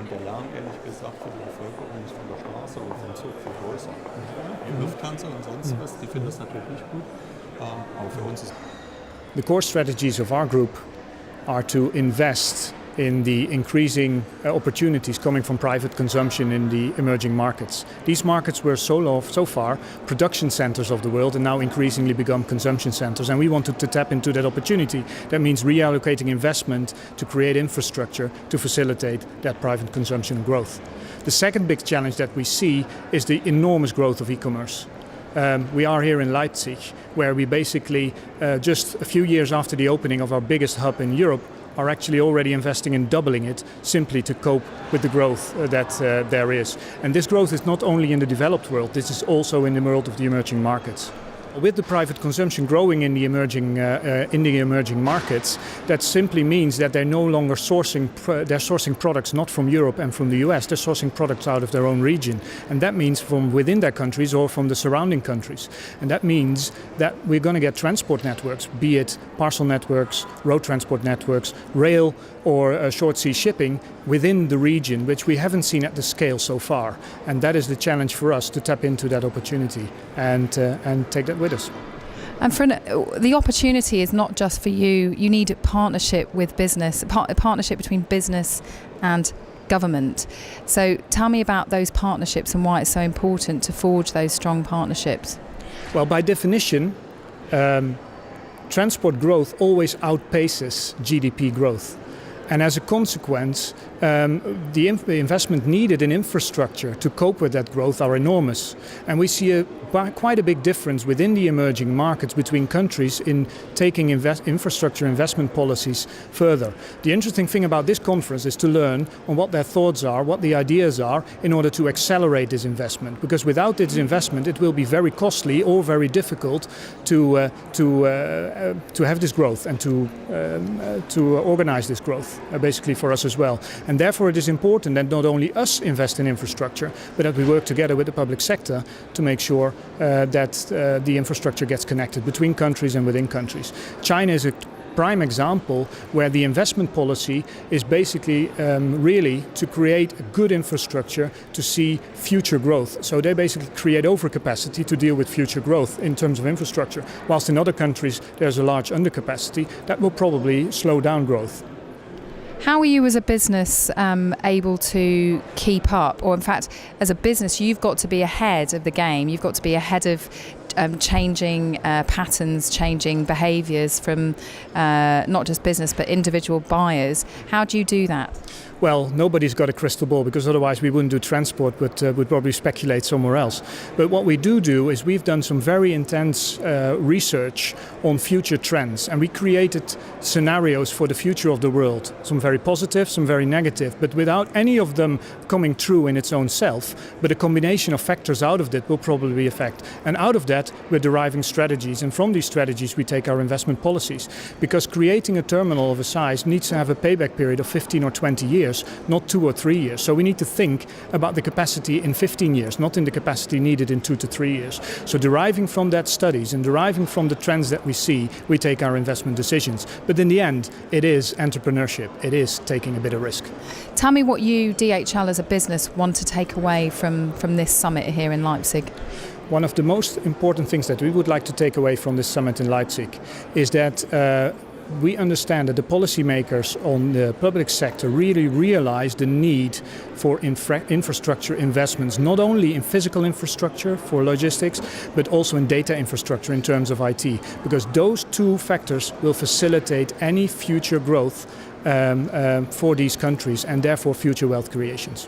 und der Lärm, ehrlich gesagt, für die Bevölkerung nicht von der Straße oder vom Zug viel größer. Die Lufthansa und sonst was, die finden das natürlich nicht gut, aber für uns ist... The core strategies of our group are to invest in the increasing opportunities coming from private consumption in the emerging markets. These markets were so far production centers of the world and now increasingly become consumption centers, and we wanted to tap into that opportunity. That means reallocating investment to create infrastructure to facilitate that private consumption growth. The second big challenge that we see is the enormous growth of e-commerce. We are here in Leipzig, where we basically, just a few years after the opening of our biggest hub in Europe, are actually already investing in doubling it simply to cope with the growth that there is. And this growth is not only in the developed world, this is also in the world of the emerging markets. With the private consumption growing in the emerging markets, that simply means that they're no longer sourcing products not from Europe and from the US, they're sourcing products out of their own region. And that means from within their countries or from the surrounding countries. And that means that we're going to get transport networks, be it parcel networks, road transport networks, rail or short sea shipping within the region, which we haven't seen at the scale so far. And that is the challenge for us, to tap into that opportunity and take that with us. And the opportunity is not just for you. You need a partnership with business, a partnership between business and government. So tell me about those partnerships and why it's so important to forge those strong partnerships. Well, by definition, transport growth always outpaces GDP growth. And as a consequence, the investment needed in infrastructure to cope with that growth are enormous. And we see quite a big difference within the emerging markets between countries in taking infrastructure investment policies further. The interesting thing about this conference is to learn on what their thoughts are, what the ideas are, in order to accelerate this investment. Because without this investment, it will be very costly or very difficult to have this growth and to organize this growth, basically for us as well. And therefore it is important that not only us invest in infrastructure, but that we work together with the public sector to make sure that the infrastructure gets connected between countries and within countries. China is a prime example where the investment policy is basically really to create a good infrastructure to see future growth. So they basically create overcapacity to deal with future growth in terms of infrastructure. Whilst in other countries there's a large undercapacity, that will probably slow down growth. How are you as a business able to keep up? Or in fact, as a business, you've got to be ahead of the game. You've got to be ahead of changing patterns, changing behaviours from not just business but individual buyers. How do you do that? Well, nobody's got a crystal ball, because otherwise we wouldn't do transport, but would probably speculate somewhere else. But what we do is we've done some very intense research on future trends, and we created scenarios for the future of the world. Some very positive, some very negative, but without any of them coming true in its own self. But a combination of factors out of that will probably affect. And out of that, we're deriving strategies, and from these strategies we take our investment policies. Because creating a terminal of a size needs to have a payback period of 15 or 20 years. Not 2 or 3 years. So we need to think about the capacity in 15 years, not in the capacity needed in 2 to 3 years. So deriving from that studies and deriving from the trends that we see, we take our investment decisions. But in the end, it is entrepreneurship. It is taking a bit of risk. Tell me what you, DHL as a business, want to take away from this summit here in Leipzig. One of the most important things that we would like to take away from this summit in Leipzig is that we understand that the policymakers on the public sector really realize the need for infrastructure investments, not only in physical infrastructure for logistics, but also in data infrastructure in terms of IT, because those two factors will facilitate any future growth for these countries and therefore future wealth creations.